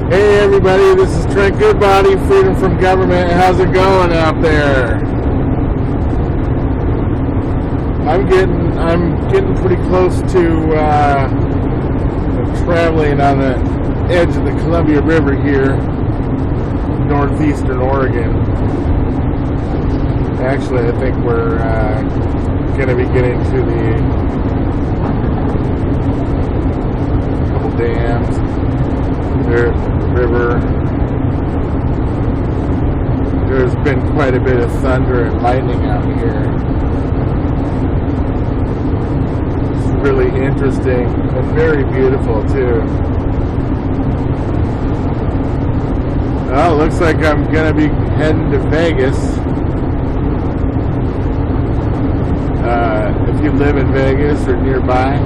Hey everybody, this is Trent Goodbody, Freedom from Government. How's it going out there? I'm getting pretty close to traveling on the edge of the Columbia River here, northeastern Oregon. Actually, I think we're going to be getting to the couple dams. River. There's been quite a bit of thunder and lightning out here. It's really interesting and very beautiful too. Well, it looks like I'm gonna be heading to Vegas. If you live in Vegas or nearby,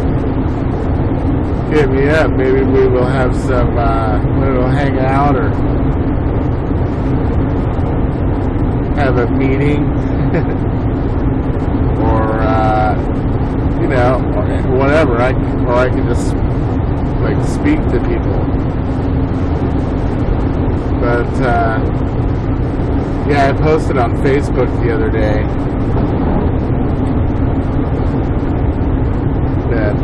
hit me up. Maybe we will have some, we'll hang out or have a meeting or, whatever. Or I can just, speak to people. But, yeah, I posted on Facebook the other day that,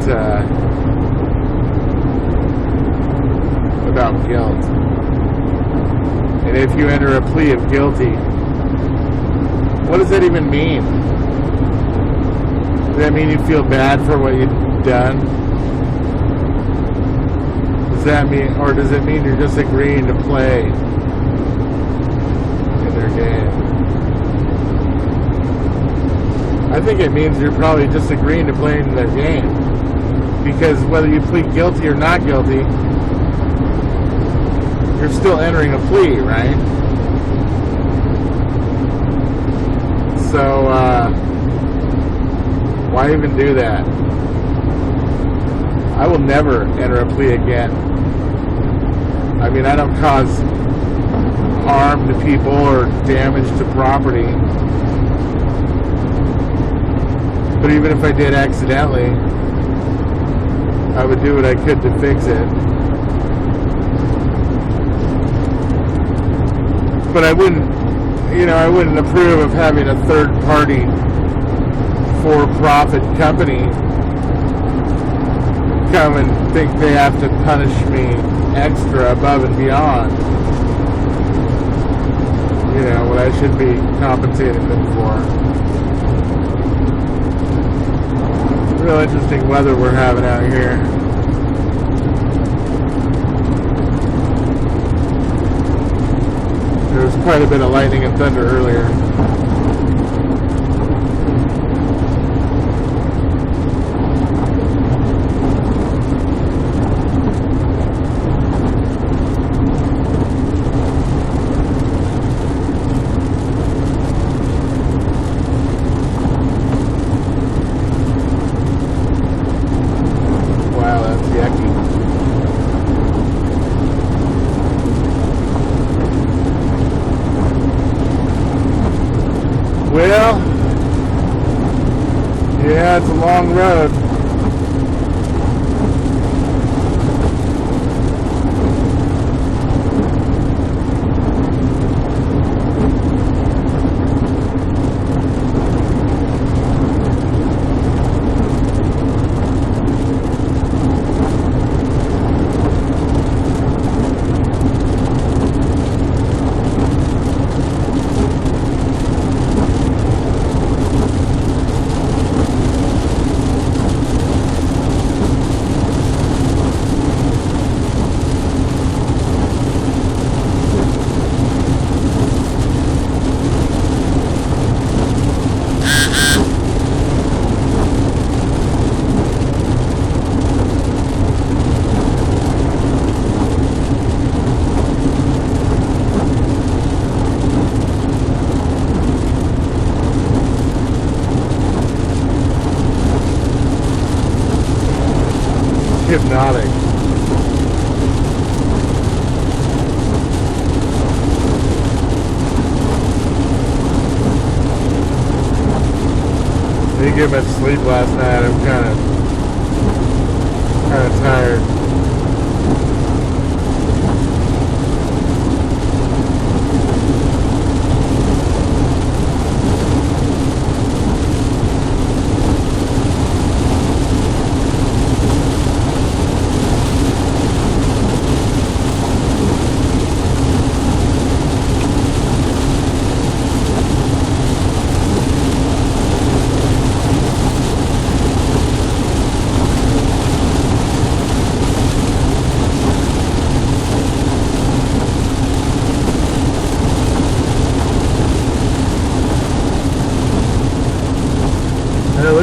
about guilt. And if you enter a plea of guilty, what does that even mean? Does that mean you feel bad for what you've done? Does that mean, or does it mean you're just agreeing to play in their game? I think it means you're probably just agreeing to play in their game. Because whether you plead guilty or not guilty, you're still entering a plea, right? So, why even do that? I will never enter a plea again. I mean, I don't cause harm to people or damage to property. But even if I did accidentally, I would do what I could to fix it. But I wouldn't approve of having a third-party for-profit company come and think they have to punish me extra above and beyond, what I should be compensating them for. Real interesting weather we're having out here. There was quite a bit of lightning and thunder earlier. Wow, that's yucky. Well, yeah, it's a long road. Hypnotic. Didn't get much sleep last night. I'm kind of tired.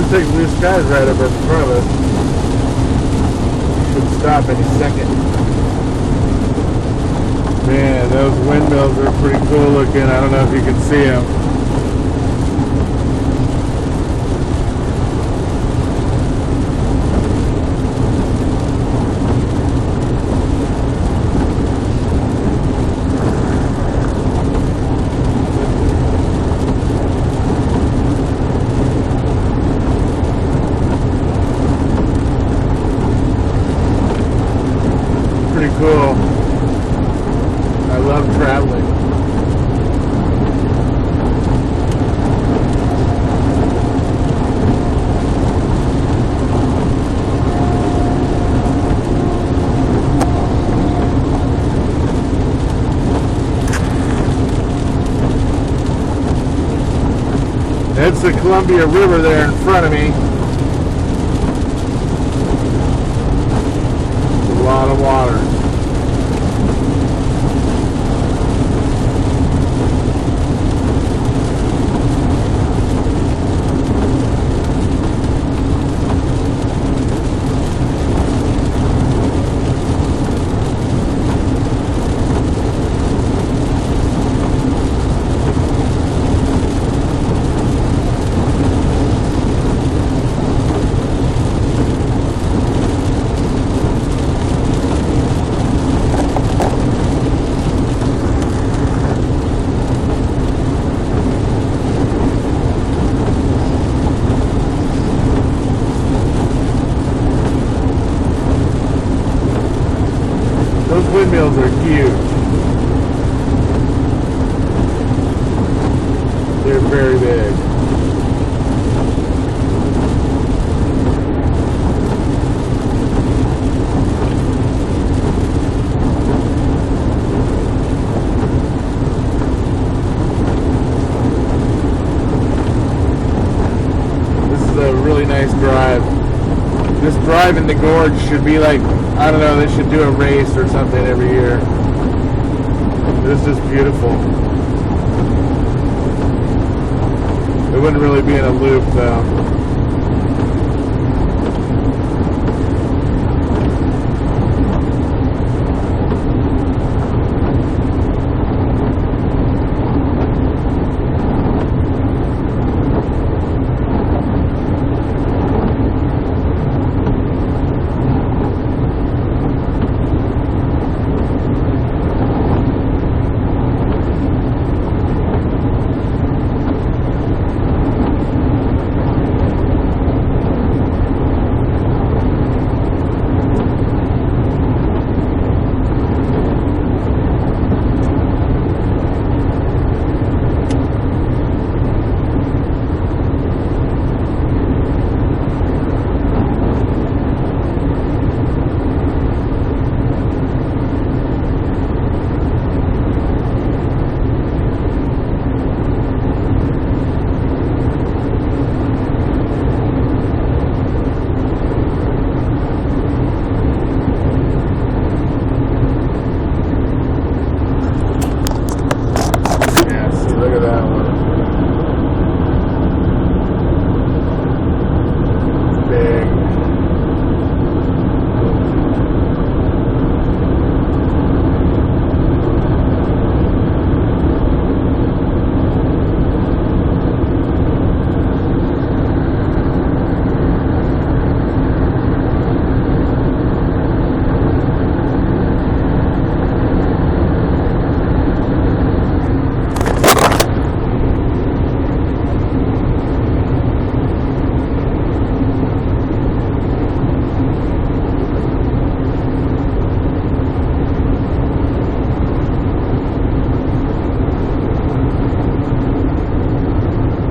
looks like blue skies right up in front of us. Should stop any second. Man, those windmills are pretty cool looking. I don't know if you can see them. Pretty cool. I love traveling. That's the Columbia River there in front of me. A lot of water. Those windmills are huge. They're very big. This is a really nice drive. This drive in the gorge should be like, I don't know, they should do a race or something every year. This is beautiful. It wouldn't really be in a loop though.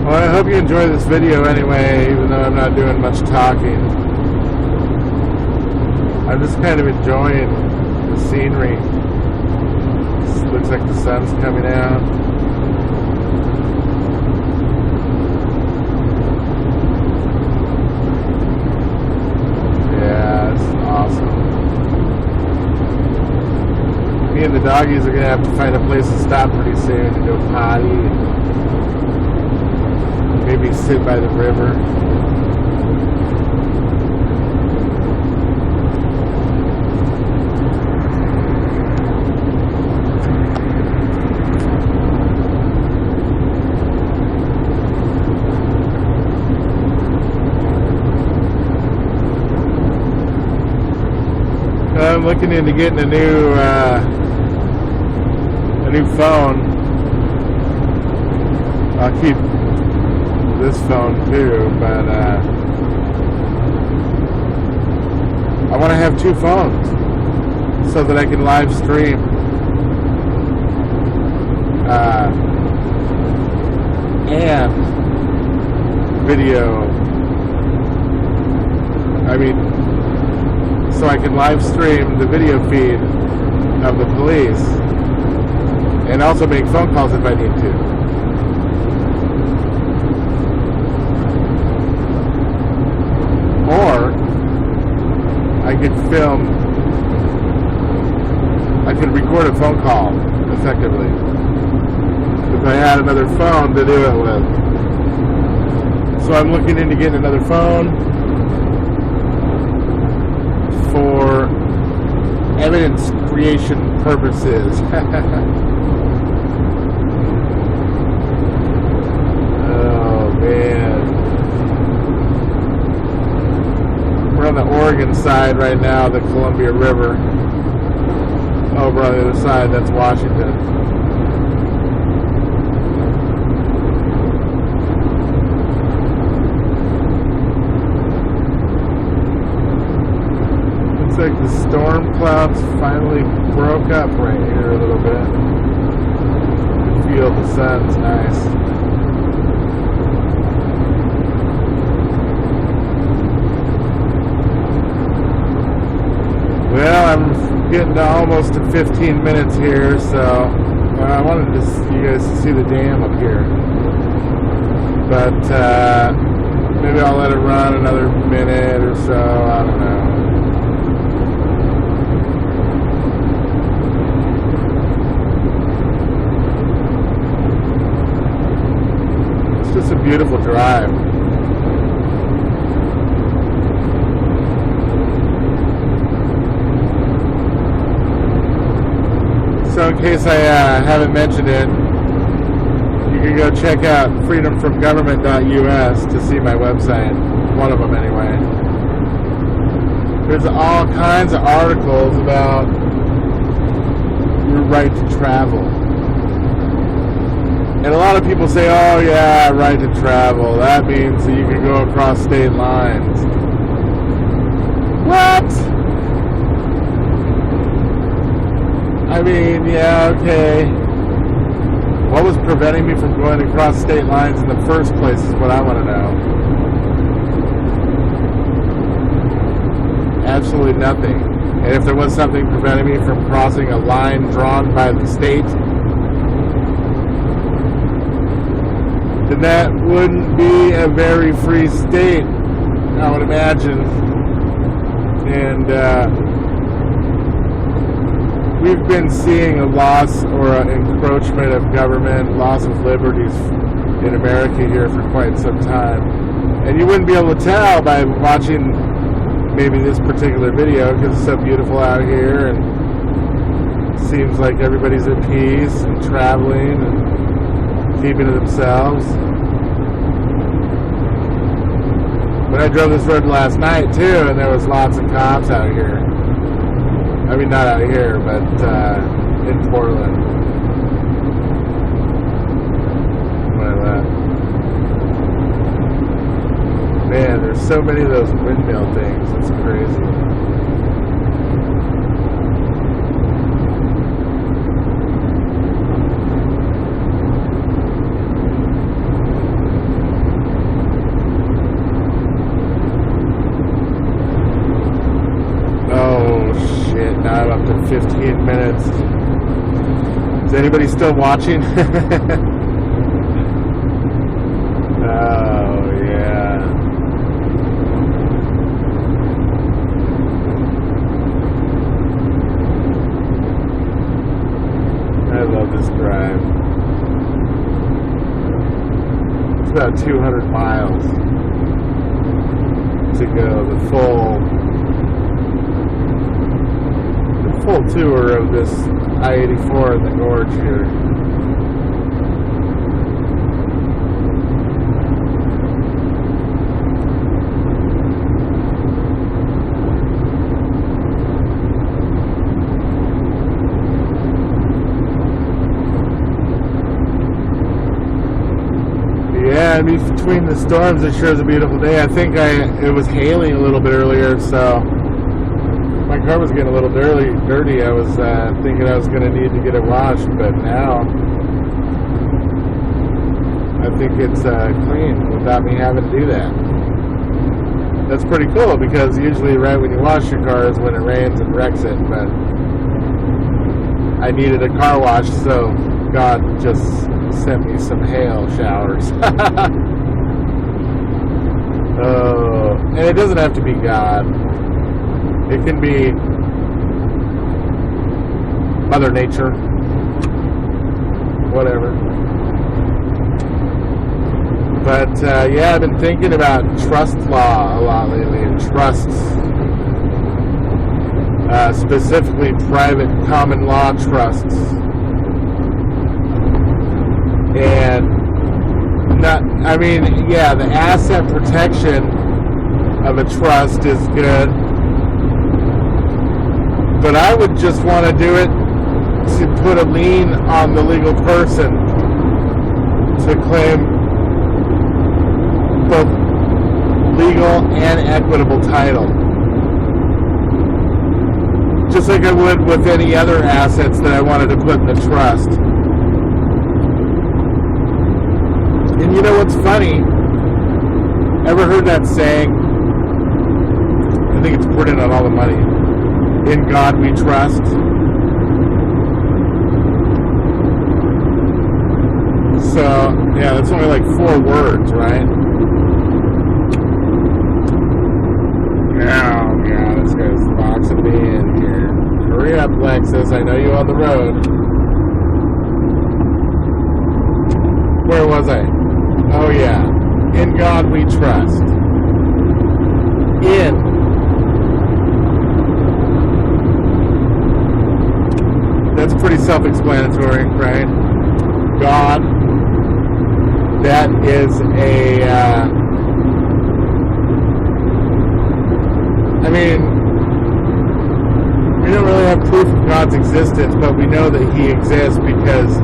Well, I hope you enjoy this video anyway, even though I'm not doing much talking. I'm just kind of enjoying the scenery. It looks like the sun's coming out. Yeah, it's awesome. Me and the doggies are going to have to find a place to stop pretty soon to go potty. Maybe sit by the river. I'm looking into getting a new phone. I'll keep this phone too, but I want to have two phones so that I can live stream and video. I mean, so I can live stream the video feed of the police and also make phone calls if I need to. Or I could record a phone call effectively if I had another phone to do it with. So I'm looking into getting another phone for evidence creation purposes. Oh man. We're on the Oregon side right now, the Columbia River. Over on the other side, that's Washington. Looks like the storm clouds finally broke up right here a little bit. You can feel the sun's nice. Well, I'm getting to almost to 15 minutes here, so I wanted you guys to see the dam up here. But maybe I'll let it run another minute or so, I don't know. It's just a beautiful drive. So in case I haven't mentioned it, you can go check out freedomfromgovernment.us to see my website. One of them anyway. There's all kinds of articles about your right to travel. And a lot of people say, oh yeah, right to travel. That means that you can go across state lines. What? I mean, yeah, okay. What was preventing me from going across state lines in the first place is what I want to know. Absolutely nothing. And if there was something preventing me from crossing a line drawn by the state, then that wouldn't be a very free state, I would imagine. And we've been seeing a loss or an encroachment of government, loss of liberties in America here for quite some time. And you wouldn't be able to tell by watching maybe this particular video because it's so beautiful out here and it seems like everybody's at peace and traveling and keeping to themselves. But I drove this road last night too, and there was lots of cops out here. I mean, not out here, but in Portland. When I left. Man, there's so many of those windmill things. It's crazy. Now I'm up to 15 minutes. Is anybody still watching? Oh, yeah. I love this drive. It's about 200 miles to go the full tour of this I-84 in the Gorge here. Yeah, and between the storms, it sure is a beautiful day. I think it was hailing a little bit earlier, so my car was getting a little dirty. I was thinking I was going to need to get it washed, but now I think it's clean without me having to do that. That's pretty cool, because usually right when you wash your car is when it rains and wrecks it, but I needed a car wash, so God just sent me some hail showers. And it doesn't have to be God. It can be Mother Nature, whatever. But yeah, I've been thinking about trust law a lot lately, and trusts, specifically private common law trusts. And yeah, the asset protection of a trust is good, but I would just want to do it to put a lien on the legal person to claim both legal and equitable title, just like I would with any other assets that I wanted to put in the trust. And you know what's funny? Ever heard that saying? I think it's printed on all the money. In God we trust. So, yeah, that's only like 4 words, right? Oh, yeah, this guy's boxing me in here. Hurry up, Lexus. I know you on the road. Where was I? Oh, yeah. In God we trust. In. That's pretty self-explanatory, right? God. That is a... we don't really have proof of God's existence, but we know that He exists because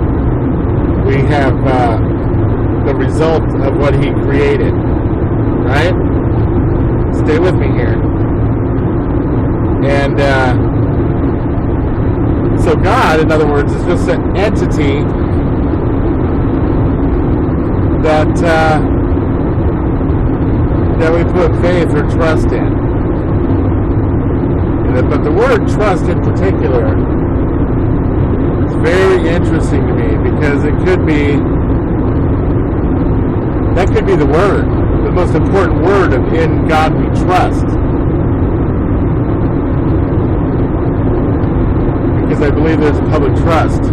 we have the result of what He created, right? Stay with me here. And so God, in other words, is just an entity that we put faith or trust in. But the word trust in particular is very interesting to me, because that could be the word, the most important word of in God we trust. Because I believe there's a public trust,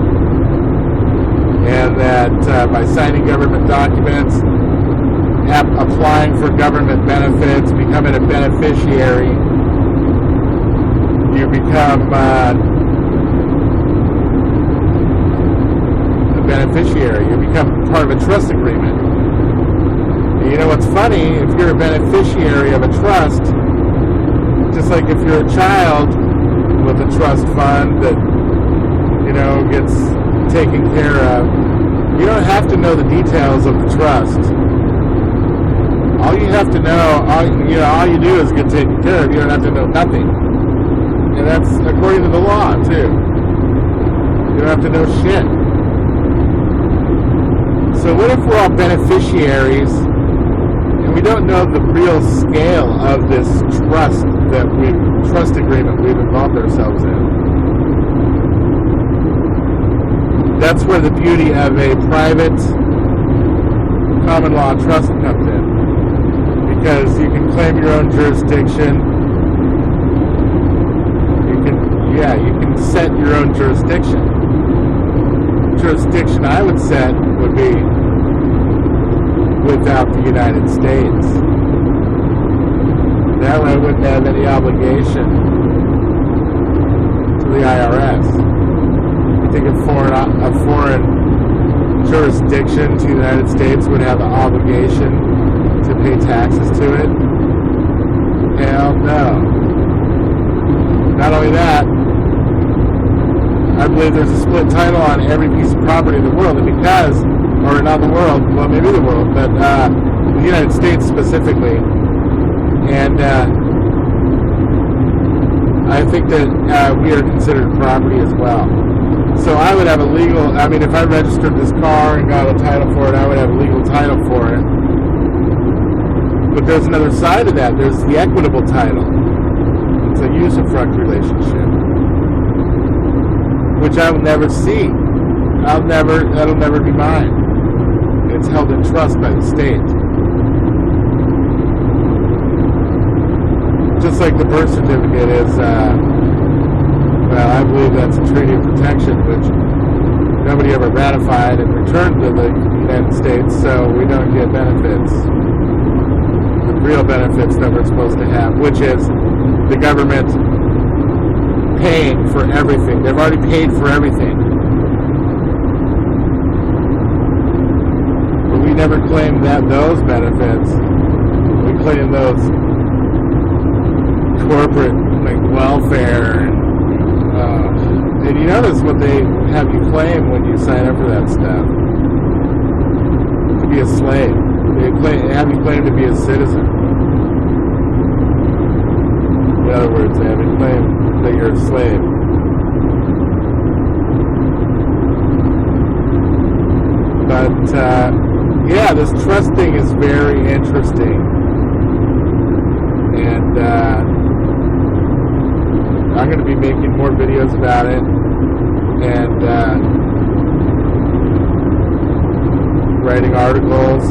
and that by signing government documents, applying for government benefits, becoming a beneficiary, you become a beneficiary. You become part of a trust agreement. And you know what's funny? If you're a beneficiary of a trust, just like if you're a child with a trust fund that, gets taken care of, you don't have to know the details of the trust. All you have to know, all you do is get taken care of. You don't have to know nothing. And that's according to the law, too. You don't have to know shit. So what if we're all beneficiaries and we don't know the real scale of this trust agreement we've involved ourselves in? That's where the beauty of a private common law trust comes in. Because you can claim your own jurisdiction. You can set your own jurisdiction. Jurisdiction I would set would be without the United States. That way I wouldn't have any obligation to the IRS. You think a foreign jurisdiction to the United States would have an obligation to pay taxes to it? Hell no. Not only that, I believe there's a split title on every piece of property in the world, and because or not the world, well, maybe the world, but the United States specifically. And I think that we are considered property as well. So I would have a legal, I mean, if I registered this car and got a title for it, I would have a legal title for it. But there's another side of that. There's the equitable title. It's a usufruct relationship, which I will never see. That'll never be mine. It's held in trust by the state. Just like the birth certificate is, well, I believe that's a treaty of protection, which nobody ever ratified and returned to the United States, so we don't get benefits. The real benefits that we're supposed to have, which is the government paying for everything. They've already paid for everything. But we never claim those benefits. We claim those corporate welfare and you notice what they have you claim when you sign up for that stuff. To be a slave. They have you claim to be a citizen. In other words, they have you claim that you're a slave. But yeah, this trust thing is very interesting. And I'm going to be making more videos about it, and writing articles.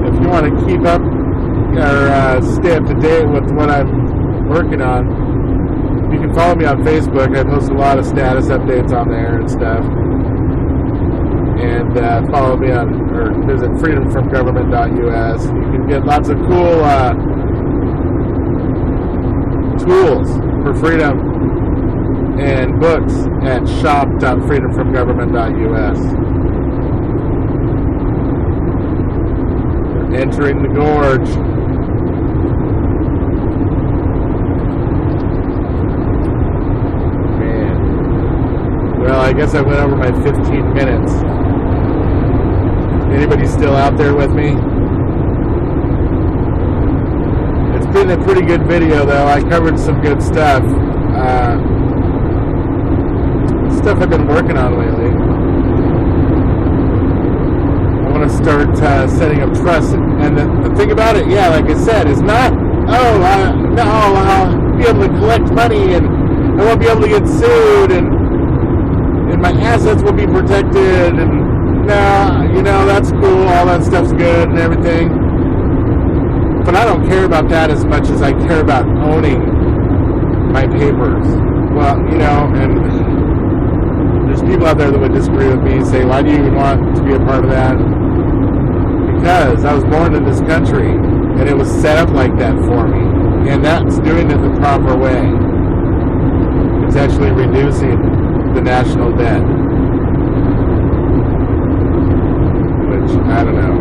If you want to keep up or stay up to date with what I'm working on, you can follow me on Facebook. I post a lot of status updates on there and stuff. And follow me on, or visit freedomfromgovernment.us. You can get lots of cool tools for freedom and books at shop.freedomfromgovernment.us. We're entering the gorge. Man. Well, I guess I went over my 15 minutes. Anybody still out there with me? It's been a pretty good video, though. I covered some good stuff. Stuff I've been working on lately. I want to start setting up trust. And the thing about it, yeah, like I said, is not, I'll be able to collect money and I won't be able to get sued and my assets will be protected and no, that's cool, all that stuff's good and everything. But I don't care about that as much as I care about owning my papers. Well, and there's people out there that would disagree with me and say, why do you even want to be a part of that? Because I was born in this country and it was set up like that for me. And that's doing it the proper way. It's actually reducing the national debt. I don't know.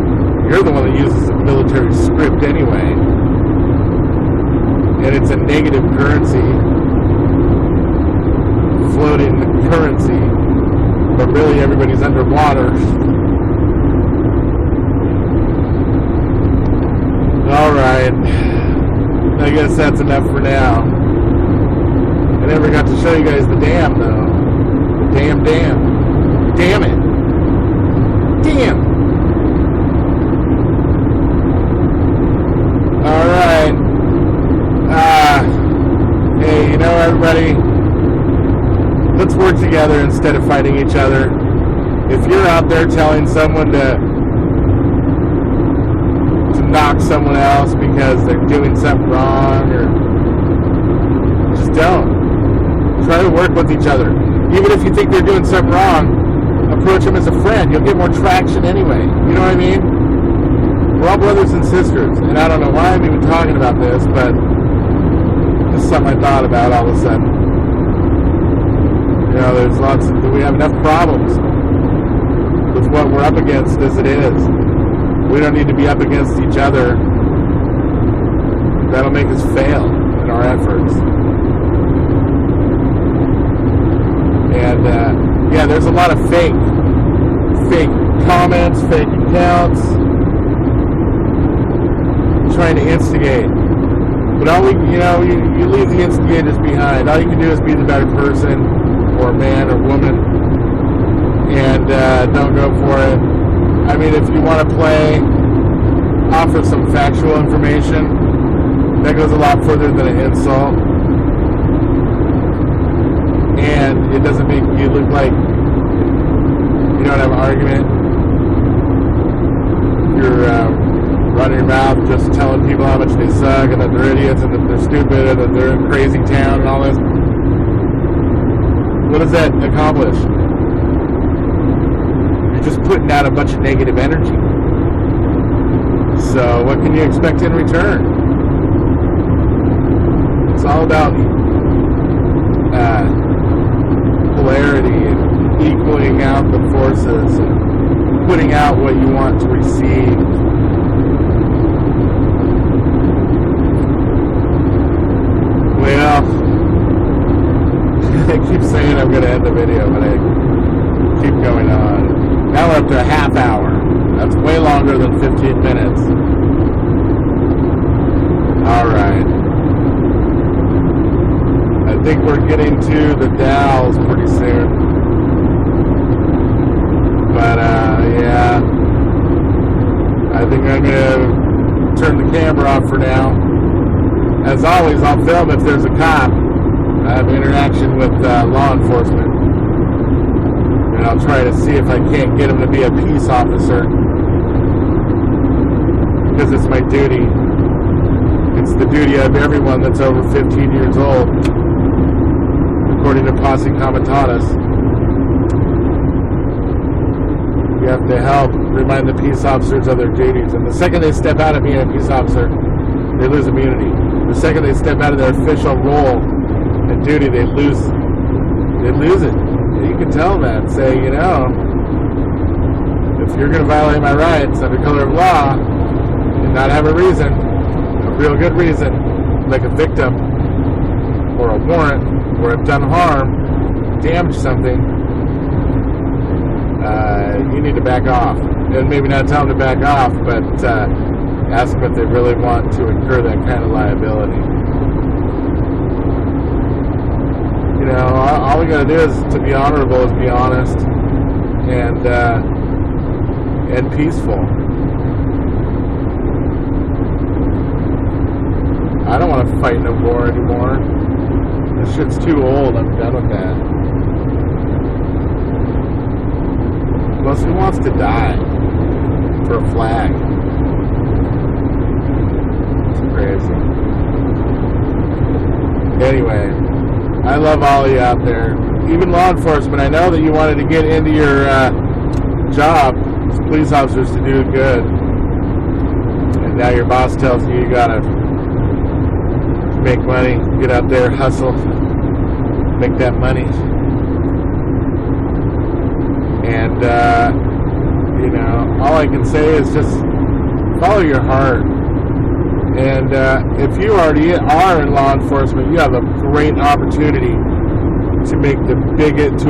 You're the one that uses a military script anyway. And it's a negative currency. Floating currency. But really everybody's underwater. Alright. I guess that's enough for now. I never got to show you guys the dam though. The damn dam. Damn it. Damn. Alright. Hey, everybody, let's work together instead of fighting each other. If you're out there telling someone to knock someone else because they're doing something wrong, or just don't. Try to work with each other. Even if you think they're doing something wrong, approach them as a friend. You'll get more traction anyway. You know what I mean? We're all brothers and sisters, and I don't know why I'm even talking about this, but it's something I thought about all of a sudden. We have enough problems with what we're up against as it is. We don't need to be up against each other. That'll make us fail in our efforts. And, yeah, there's a lot of fake fake comments, fake accounts, trying to instigate. But all you leave the instigators behind. All you can do is be the better person, or man, or woman, and don't go for it. I mean, if you want to offer some factual information, that goes a lot further than an insult. And it doesn't make you look like you don't have an argument. You're running your mouth just telling people how much they suck and that they're idiots and that they're stupid and that they're in a crazy town and all this. What does that accomplish? You're just putting out a bunch of negative energy. So what can you expect in return? It's all about polarity and equaling out the forces and putting out what you want to receive. Well, I keep saying I'm going to end the video, but I keep going on. Now we're up to a half hour. That's way longer than 15 minutes. Alright. I think we're getting to the Dalles pretty soon. But, yeah. I think I'm going to turn the camera off for now. As always, I'll film if there's a cop. I have interaction with law enforcement. And I'll try to see if I can't get him to be a peace officer. Because it's my duty. It's the duty of everyone that's over 15 years old. According to Posse Comitatus. You have to help remind the peace officers of their duties. And the second they step out of being a peace officer, they lose immunity. The second they step out of their official role and duty, they lose it. You can tell them that. Say, if you're going to violate my rights under color of law and not have a reason, a real good reason, like a victim or a warrant, or have done harm, damaged something, you need to back off. And maybe not tell them to back off, but ask them if they really want to incur that kind of liability. All we gotta do is to be honorable, is be honest and peaceful. I don't want to fight no war anymore. This shit's too old. I'm done with that. Plus, who wants to die for a flag? Crazy. Anyway, I love all of you out there. Even law enforcement, I know that you wanted to get into your job as police officers to do good. And now your boss tells you gotta make money, get out there, hustle, make that money. And, all I can say is just follow your heart. And if you already are in law enforcement, you have a great opportunity to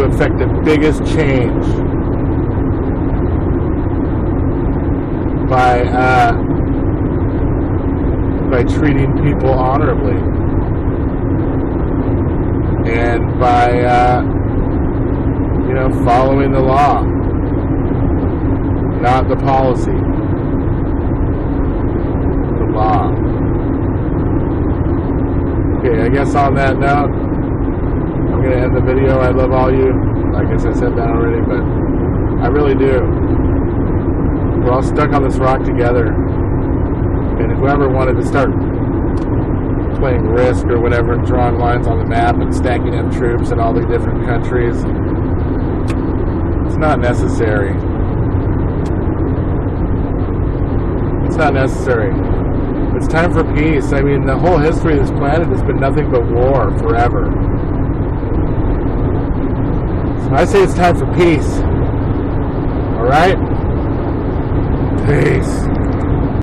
affect the biggest change by treating people honorably and by following the law, not the policy. Law. Okay, I guess on that note, I'm going to end the video. I love all you. I guess I said that already, but I really do. We're all stuck on this rock together. And whoever wanted to start playing Risk or whatever, and drawing lines on the map and stacking up troops in all the different countries, it's not necessary. It's not necessary. It's time for peace. I mean, the whole history of this planet has been nothing but war forever. So I say it's time for peace. Alright? Peace.